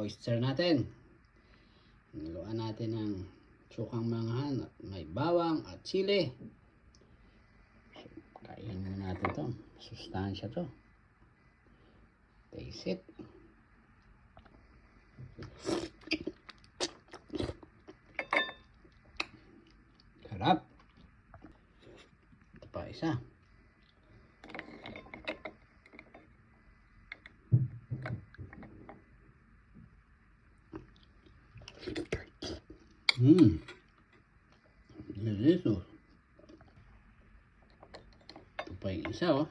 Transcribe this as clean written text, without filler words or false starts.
oyster natin. Niluan natin ng sukang manghan at may bawang at sili. So, kainin muna natin to. Sustansya to. Taste it. Sarap. Ito pa isa. Delicious. Ito pa yung isa, oh.